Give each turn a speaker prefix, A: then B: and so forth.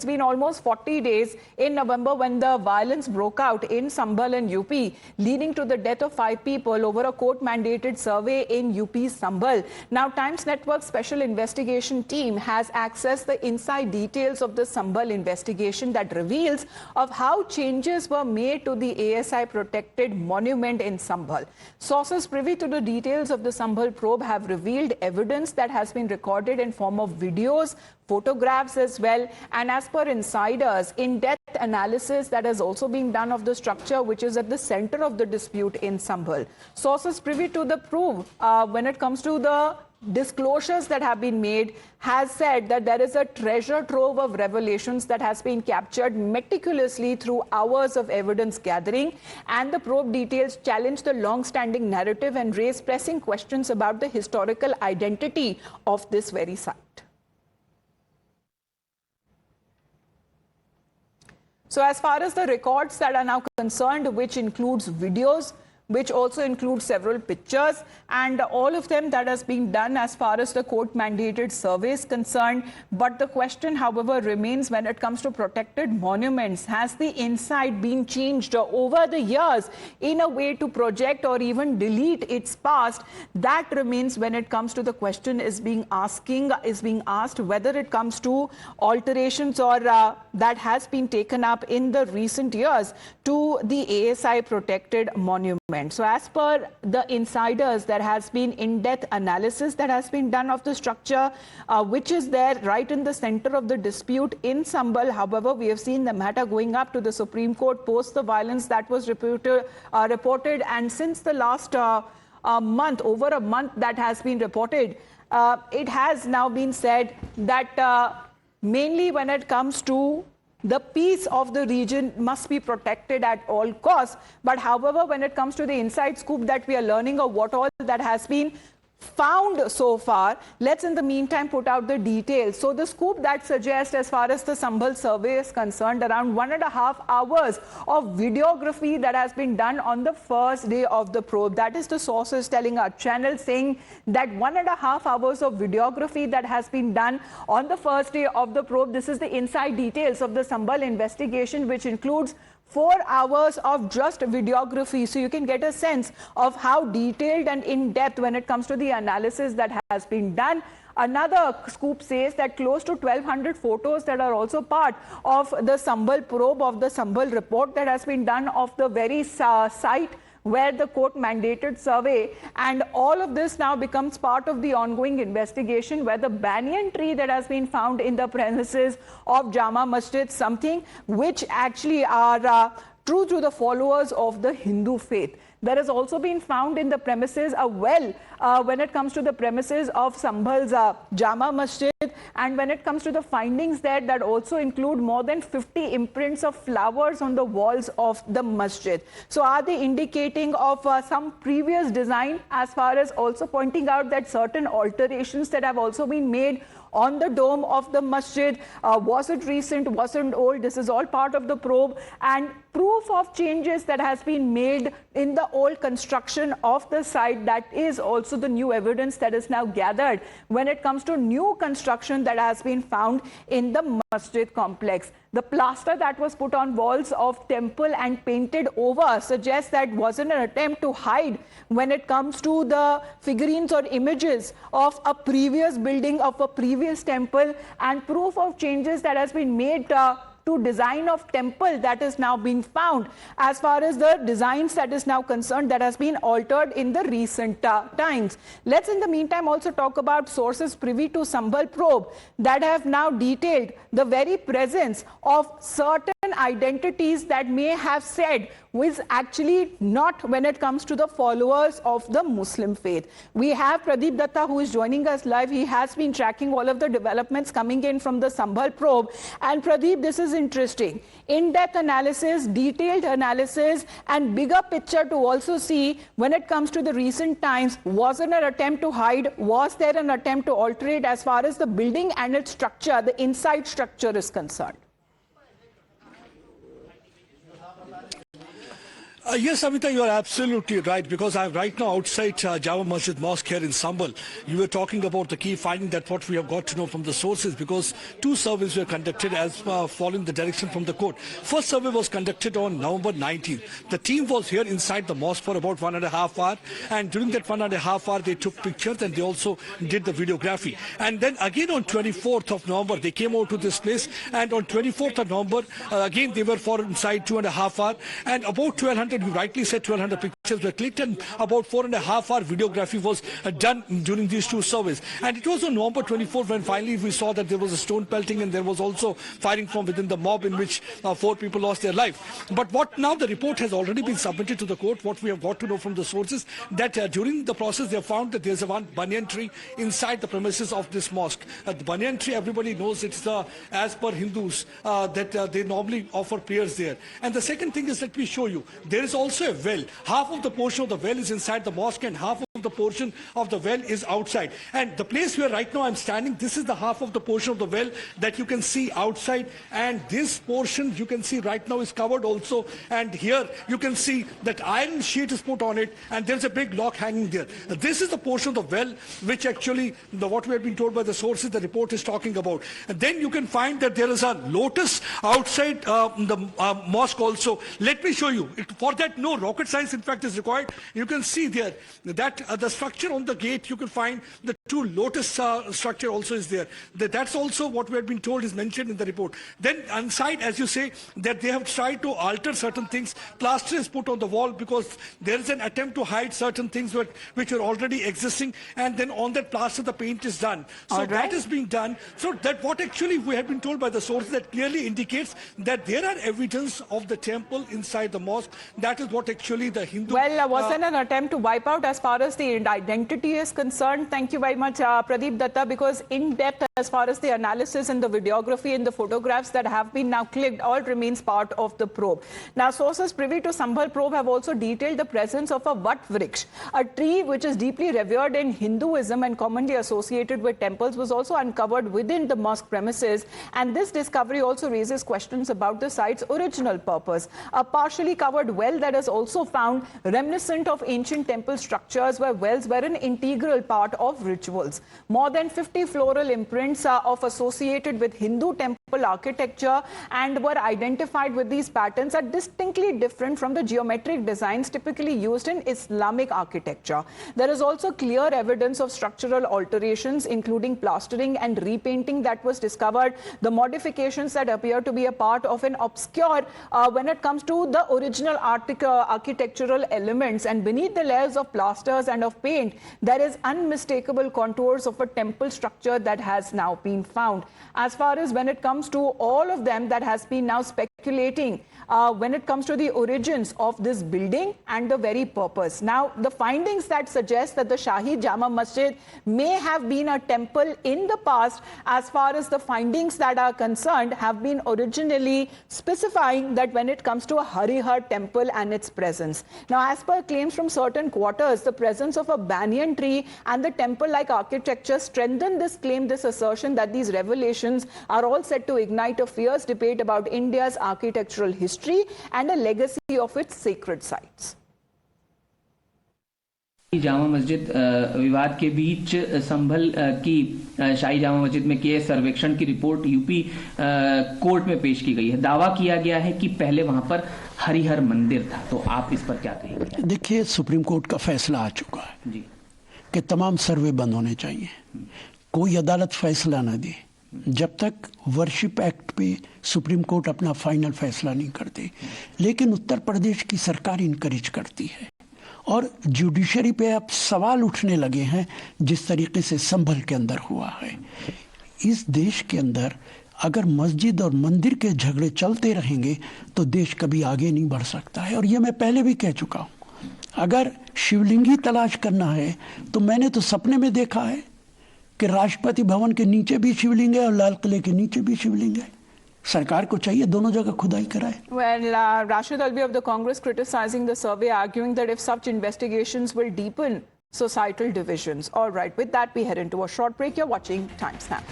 A: It's been almost 40 days in November when the violence broke out in Sambhal and UP, leading to the death of 5 people over a court-mandated survey in UP's Sambhal. Now, Times Network's special investigation team has accessed the inside details of the Sambhal investigation that reveals of how changes were made to the ASI-protected monument in Sambhal. Sources privy to the details of the Sambhal probe have revealed evidence that has been recorded in form of videos, photographs as well, and as per insiders, in-depth analysis that has also been done of the structure which is at the center of the dispute in Sambhal. Sources privy to the probe, when it comes to the disclosures that have been made, has said that there is a treasure trove of revelations that has been captured meticulously through hours of evidence gathering, and the probe details challenge the long-standing narrative and raise pressing questions about the historical identity of this very site. So as far as the records that are now concerned, which includes videos, which also includes several pictures, and all of them that has been done as far as the court-mandated survey is concerned. But the question, however, remains when it comes to protected monuments. Has the inside been changed over the years in a way to project or even delete its past? That remains when it comes to the question is being asked whether it comes to alterations or that has been taken up in the recent years to the ASI protected monument. So as per the insiders, there has been in-depth analysis that has been done of the structure, which is there right in the center of the dispute in Sambhal. However, we have seen the matter going up to the Supreme Court post the violence that was reported, and since the last month, over a month that has been reported, it has now been said that mainly when it comes to the peace of the region must be protected at all costs. But however, when it comes to the inside scoop that we are learning of what all that has been found so far, let's in the meantime put out the details. So the scoop that suggests, as far as the Sambhal survey is concerned, around 1.5 hours of videography that has been done on the first day of the probe. That is the sources telling our channel, saying that 1.5 hours of videography that has been done on the first day of the probe. This is the inside details of the Sambhal investigation, which includes 4 hours of just videography. So you can get a sense of how detailed and in-depth when it comes to the analysis that has been done. Another scoop says that close to 1,200 photos that are also part of the Sambhal probe, of the Sambhal report that has been done of the very site where the court mandated survey, and all of this now becomes part of the ongoing investigation, where the banyan tree that has been found in the premises of Jama Masjid, something which actually are true to the followers of the Hindu faith. There has also been found in the premises a well when it comes to the premises of Sambhal's Jama Masjid, and when it comes to the findings there, that also include more than 50 imprints of flowers on the walls of the masjid. So are they indicating of some previous design, as far as also pointing out that certain alterations that have also been made on the dome of the masjid? Was it recent, wasn't old? This is all part of the probe, and proof of changes that has been made in the old construction of the site. That is also the new evidence that is now gathered when it comes to new construction that has been found in the masjid complex. The plaster that was put on walls of temple and painted over suggests that wasn't an attempt to hide when it comes to the figurines or images of a previous building, of a previous temple, and proof of changes that has been made to design of temple that is now being found. As far as the designs that is now concerned, that has been altered in the recent times. Let's in the meantime also talk about sources privy to Sambhal probe that have now detailed the very presence of certain identities that may have said was actually not when it comes to the followers of the Muslim faith. We have Pradeep Datta, who is joining us live. He has been tracking all of the developments coming in from the Sambhal probe. And Pradeep, this is interesting. In-depth analysis, detailed analysis, and bigger picture to also see when it comes to the recent times. Was it an attempt to hide? Was there an attempt to alter it as far as the building and its structure, the inside structure is concerned?
B: Yes, Amita, you are absolutely right, because I'm right now outside Jama Masjid Mosque here in Sambhal. You were talking about the key finding, that what we have got to know from the sources, because two surveys were conducted as following the direction from the court. First survey was conducted on November 19th. The team was here inside the mosque for about 1.5 hours, and during that 1.5 hours they took pictures and they also did the videography. And then again on 24th of November they came out to this place, and on 24th of November again they were for inside 2.5 hours, and about 1200, you rightly said, 1200 pictures were clicked, and about 4.5 hour videography was done during these two surveys. And it was on November 24th when finally we saw that there was a stone pelting and there was also firing from within the mob in which 4 people lost their life. But what now, the report has already been submitted to the court. What we have got to know from the sources, that during the process they have found that there's one banyan tree inside the premises of this mosque. The banyan tree, everybody knows, it's as per Hindus that they normally offer prayers there. And the second thing is, let me show you, there is also a well. Half of the portion of the well is inside the mosque and half of the portion of the well is outside. And the place where right now I'm standing, this is the half of the portion of the well that you can see outside, and this portion you can see right now is covered also. And here you can see that iron sheet is put on it, and there's a big lock hanging there. This is the portion of the well which actually what we have been told by the sources the report is talking about. And then you can find that there is a lotus outside the mosque also. Let me show you. For that, no rocket science in fact is required. You can see there that the structure on the gate, you can find the two lotus structure also is there. That's also what we have been told is mentioned in the report. Then inside, as you say, that they have tried to alter certain things. Plaster is put on the wall because there is an attempt to hide certain things which are already existing, and then on that plaster the paint is done. So that is being done. So that what actually we have been told by the sources, that clearly indicates that there are evidence of the temple inside the mosque. That is what actually the Hindu...
A: Well, was there an attempt to wipe out as far as the identity is concerned? Thank you very much, Pradeep Datta, because in depth as far as the analysis and the videography and the photographs that have been now clicked all remains part of the probe. Now, sources privy to Sambhal probe have also detailed the presence of a Vat Vriksh, a tree which is deeply revered in Hinduism and commonly associated with temples, was also uncovered within the mosque premises. And this discovery also raises questions about the site's original purpose. A partially covered well that is also found reminiscent of ancient temple structures where wells were an integral part of rituals. More than 50 floral imprints are associated with Hindu temple architecture and were identified with these patterns are distinctly different from the geometric designs typically used in Islamic architecture. There is also clear evidence of structural alterations, including plastering and repainting that was discovered. The modifications that appear to be a part of an obscure when it comes to the original architectural elements, and beneath the layers of plasters and of paint, there is unmistakable contours of a temple structure that has now been found. As far as when it comes to all of them that has been now speculating when it comes to the origins of this building and the very purpose. Now, the findings that suggest that the Shahi Jama Masjid may have been a temple in the past, as far as the findings that are concerned, have been originally specifying that when it comes to a Harihar temple and its presence. Now, as per claims from certain quarters, the presence of a banyan tree and the temple-like architecture strengthen this claim, this assertion that these revelations are all set to ignite a fierce debate about India's architectural history and a legacy of its sacred sites.
C: Jama Masjid विवाद के बीच संभल की शाही जामा मस्जिद में किए सर्वेक्षण की report UP court में पेश की गई है। दावा किया गया है कि पहले वहां पर हरिहर मंदिर था, तो आप इस पर क्या कहेंगे?
D: देखिए, सुप्रीम कोर्ट का फैसला आ चुका है जी कि तमाम सर्वे बंद होने चाहिए। कोई अदालत फैसला न दे जब तक वर्शिप एक्ट पे सुप्रीम कोर्ट अपना फाइनल फैसला नहीं करते। लेकिन उत्तर प्रदेश की सरकार इनकरेज करती है और जुडिशरी पे अब सवाल उठने लगे हैं, जिस तरीके से संभल के अंदर हुआ है। इस देश के अंदर अगर मस्जिद और मंदिर के झगड़े चलते रहेंगे तो देश कभी आगे नहीं बढ़ सकता है। और ये मैं पहले भी कह चुका हूँ, अगर शिवलिंगी तलाश करना है तो मैंने तो सपने में देखा है कि राष्ट्रपति भवन के नीचे भी शिवलिंग है और लाल किले के नीचे भी शिवलिंग है। सरकार को चाहिए दोनों जगह खुदाई कराए।
A: Well, Rashid Alvi of the Congress criticizing the survey, arguing that if such investigations will deepen societal divisions. All right, with that we head into a short break. You're watching Time Snap.